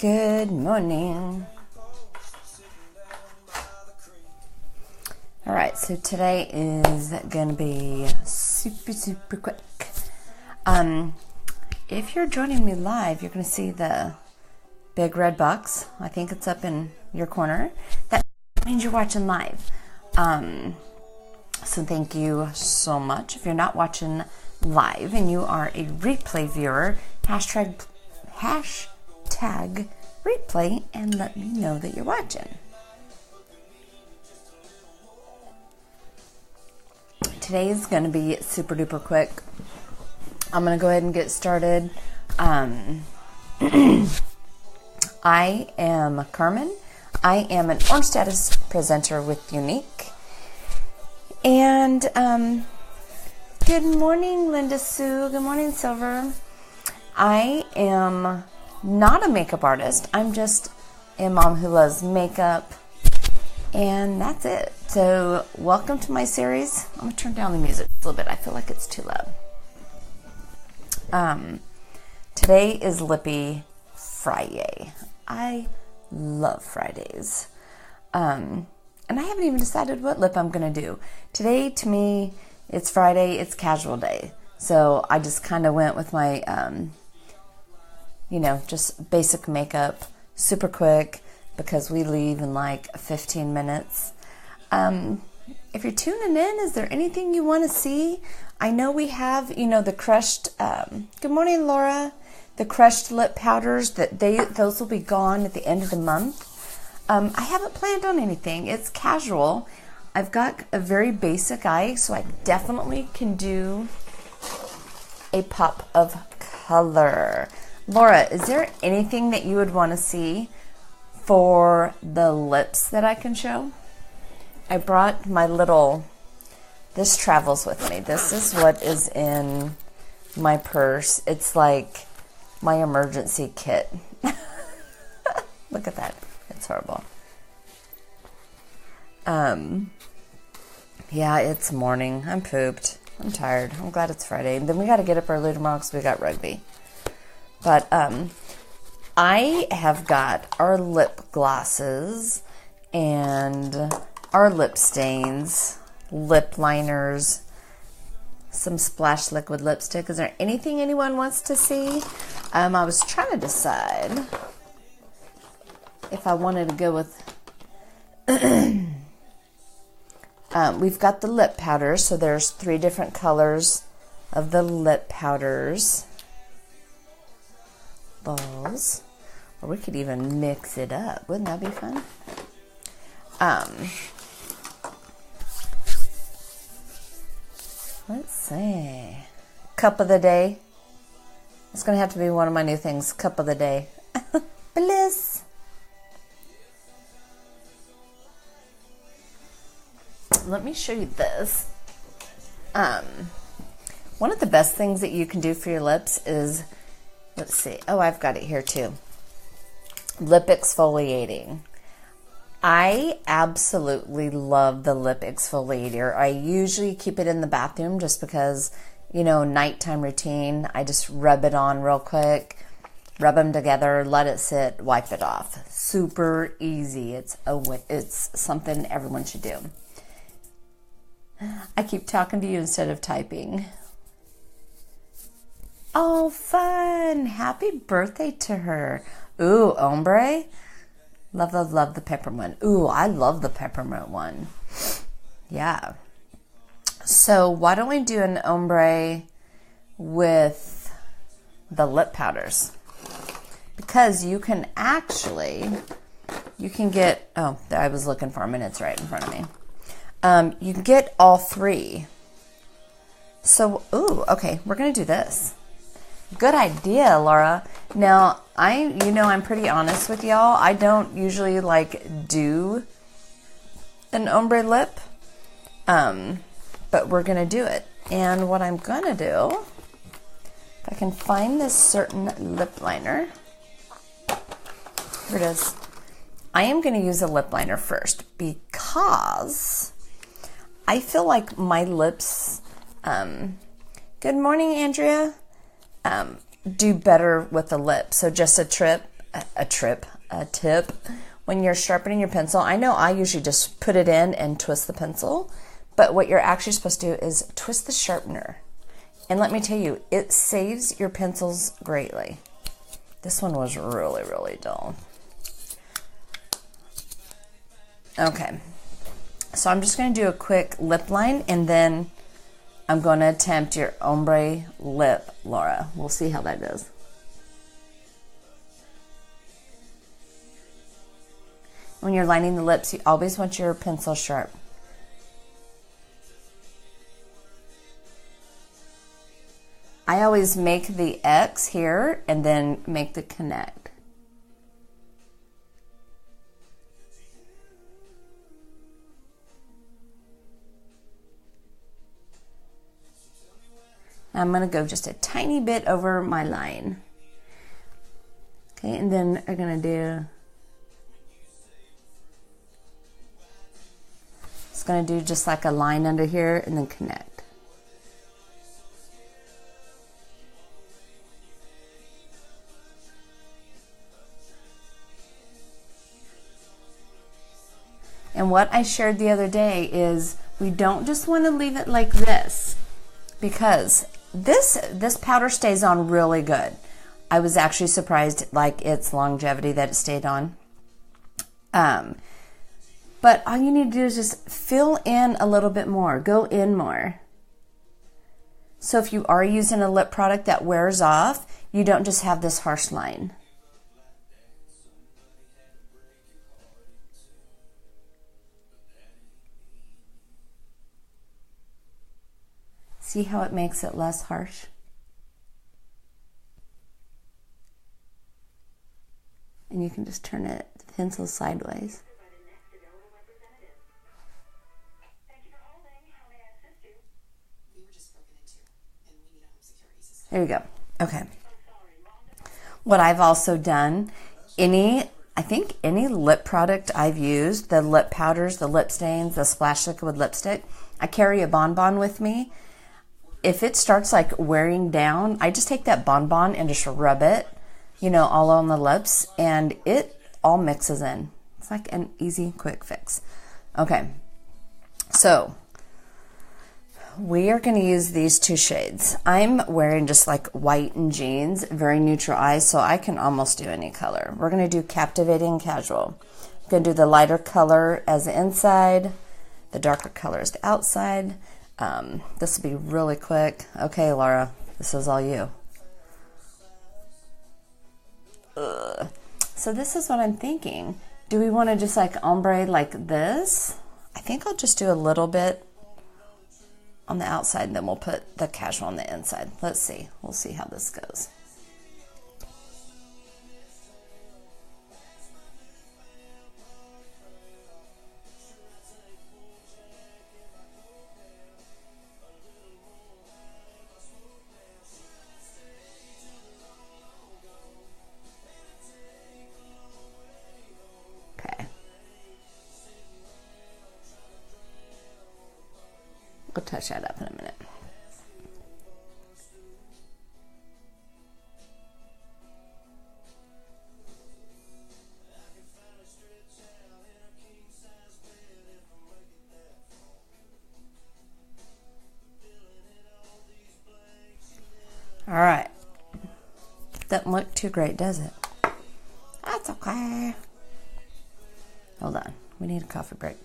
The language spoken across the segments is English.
Good morning. All right, so today is going to be super quick. If you're joining me live, you're going to see the big red box. I think it's up in your corner. That means you're watching live. So thank you so much. If you're not watching live and you are a replay viewer, hashtag replay and let me know that you're watching. Today is going to be super duper quick. I'm going to go ahead and get started. I am Carmen. I am an Orange Status presenter with Unique. And good morning, Linda Sue. Good morning, Silver. I am not a makeup artist. I'm just a mom who loves makeup. And that's it. So welcome to my series. I'm going to turn down the music a little bit. I feel like it's too loud. Today is Lippie Friyay. I love Fridays. And I haven't even decided what lip I'm going to do. Today, to me, it's Friday. It's casual day. So I just kind of went with my, just basic makeup, super quick, because we leave in like 15 minutes. If you're tuning in, is there anything you want to see? I know we have, the crushed, good morning, Laura, the crushed lip powders, those will be gone at the end of the month. I haven't planned on anything. It's casual. I've got a very basic eye, so I definitely can do a pop of color. Laura, is there anything that you would want to see for the lips that I can show? I brought my this travels with me. This is what is in my purse. It's like my emergency kit. Look at that. It's horrible. Yeah, it's morning. I'm pooped. I'm tired. I'm glad it's Friday. And then we got to get up early tomorrow because we got rugby. But I have got our lip glosses and our lip stains, lip liners, some Splash liquid lipstick. Is there anything anyone wants to see? I was trying to decide if I wanted to go with... we've got the lip powders, so there's 3 different colors of the lip powders. Balls. Or we could even mix it up. Wouldn't that be fun? Let's see. Cup of the day. It's going to have to be one of my new things. Cup of the day. Bliss. Let me show you this. One of the best things that you can do for your lips is, let's see. Oh, I've got it here too. Lip exfoliating. I absolutely love the lip exfoliator. I usually keep it in the bathroom just because, nighttime routine. I just rub it on real quick, rub them together, let it sit, wipe it off. Super easy. It's something everyone should do. I keep talking to you instead of typing. Oh, fun. Happy birthday to her. Ooh, Ombre. Love the peppermint. Ooh, I love the peppermint one. Yeah. So why don't we do an ombre with the lip powders? Because you can get, oh, I was looking for them and it's right in front of me. You can get all 3. So, ooh, okay, we're going to do this. Good idea, Laura. Now, I'm pretty honest with y'all. I don't usually do an ombre lip, but we're going to do it. And what I'm going to do, if I can find this certain lip liner, here it is. I am going to use a lip liner first because I feel like my lips, good morning, Andrea, do better with the lip. So just a a tip. When you're sharpening your pencil, I know I usually just put it in and twist the pencil, but what you're actually supposed to do is twist the sharpener. And let me tell you, it saves your pencils greatly. This one was really, really dull. Okay, so I'm just going to do a quick lip line, and then I'm going to attempt your ombre lip, Laura. We'll see how that goes. When you're lining the lips, you always want your pencil sharp. I always make the X here and then make the connect. I'm going to go just a tiny bit over my line. Okay, and then I'm going to do, it's going to do just like a line under here and then connect. And what I shared the other day is we don't just want to leave it like this, because this powder stays on really good. I was actually surprised, like, its longevity that it stayed on. But all you need to do is just fill in a little bit more, go in more. So if you are using a lip product that wears off, you don't just have this harsh line. See how it makes it less harsh? And you can just turn it, the pencil sideways. There you go. Okay. What I've also done, I think any lip product I've used, the lip powders, the lip stains, the splash liquid lipstick, I carry a bonbon with me. If it starts like wearing down, I just take that bonbon and just rub it, you know, all on the lips, and it all mixes in. It's like an easy, quick fix. Okay, so we are going to use these two shades. I'm wearing just like white and jeans, very neutral eyes, so I can almost do any color. We're going to do Captivating Casual. I'm going to do the lighter color as the inside, the darker color as the outside. This will be really quick. Okay, Laura, this is all you. So this is what I'm thinking. Do we want to just like ombre like this? I think I'll just do a little bit on the outside, and then we'll put the casual on the inside. Let's see. We'll see how this goes. We'll touch that up in a minute. All right. Doesn't look too great, does it? That's okay. Hold on. We need a coffee break.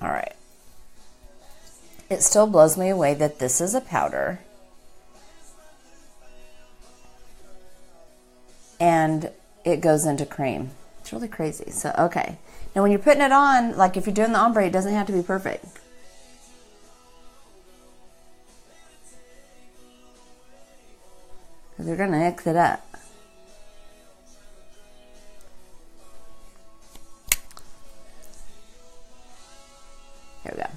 All right. It still blows me away that this is a powder and it goes into cream. It's really crazy. So, okay. Now when you're putting it on, like if you're doing the ombre, it doesn't have to be perfect. Because they're going to mix it up. There we go.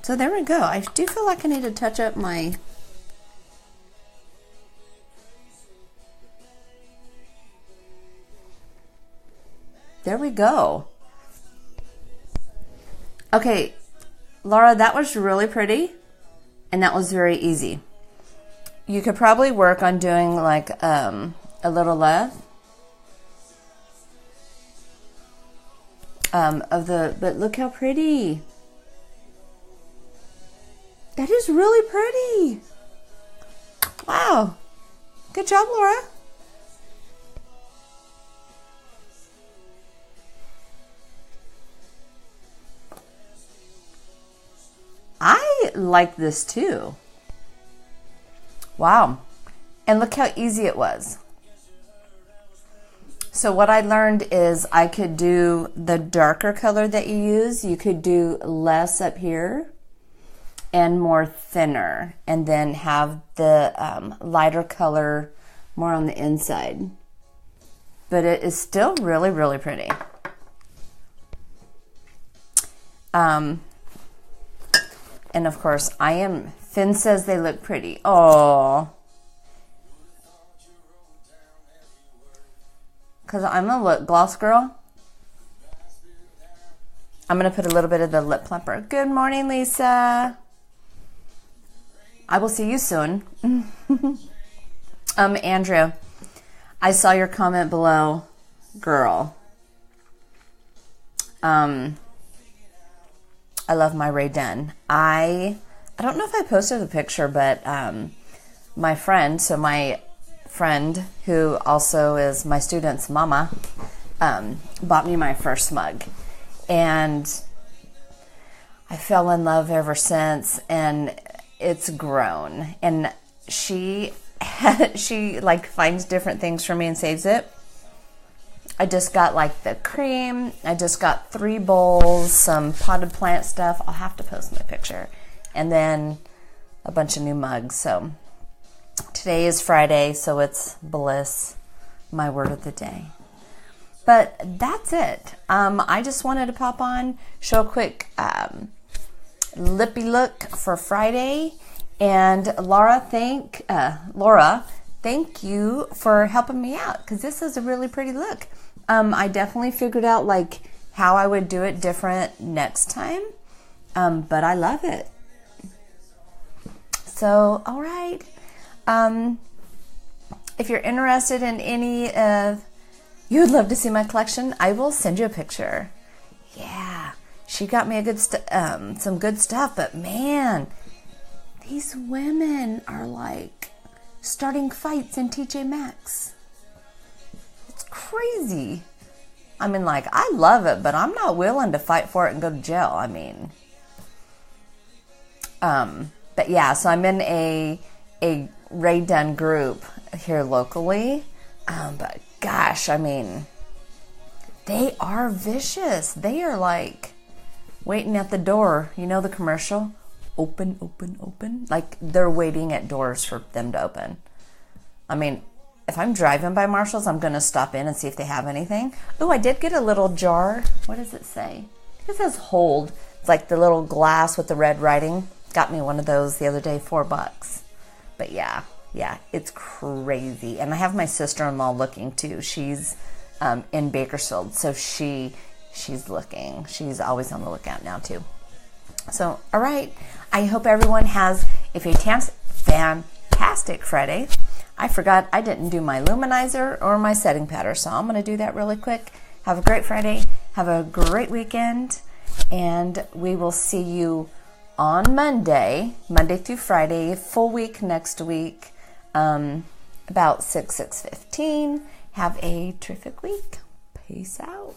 So there we go. I do feel like I need to touch up my There we go. Okay, Laura, that was really pretty, and that was very easy. You could probably work on doing like a little left but look how pretty. That is really pretty. Wow. Good job, Laura. I like this too. Wow. And look how easy it was. So what I learned is I could do the darker color that you use. You could do less up here and more thinner, and then have the lighter color more on the inside. But it is still really, really pretty. And of course, Finn says they look pretty. Oh, because I'm a lip gloss girl. I'm going to put a little bit of the lip plumper. Good morning, Lisa. I will see you soon. Andrew, I saw your comment below. Girl. I love my Ray Dunn. I don't know if I posted the picture, but my friend who also is my student's mama, bought me my first mug. And I fell in love ever since, and it's grown. And she like finds different things for me and saves it. I just got like the cream. I just got 3 bowls, some potted plant stuff. I'll have to post my picture. And then a bunch of new mugs. So today is Friday, so it's bliss, my word of the day. But that's it. I just wanted to pop on, show a quick lippy look for Friday. And Laura, thank you for helping me out, because this is a really pretty look. I definitely figured out like how I would do it different next time, but I love it. So, all right. If you're interested in any of, you would love to see my collection, I will send you a picture. Yeah, she got me a good some good stuff, but man, these women are like starting fights in TJ Maxx. It's crazy. I mean, like, I love it, but I'm not willing to fight for it and go to jail. I mean, but yeah, so I'm in a Ray Dunn group here locally. But gosh, I mean, they are vicious. They are like waiting at the door. You know the commercial? Open, open, open. Like, they're waiting at doors for them to open. I mean, if I'm driving by Marshall's, I'm going to stop in and see if they have anything. Oh, I did get a little jar. What does it say? It says hold. It's like the little glass with the red writing. Got me one of those the other day, $4. But yeah, it's crazy. And I have my sister-in-law looking too. She's in Bakersfield, so she's looking. She's always on the lookout now too. So, all right. I hope everyone has a fantastic Friday. I forgot I didn't do my luminizer or my setting powder, so I'm going to do that really quick. Have a great Friday. Have a great weekend. And we will see you on Monday through Friday, full week next week, about 6:15. Have a terrific week. Peace out.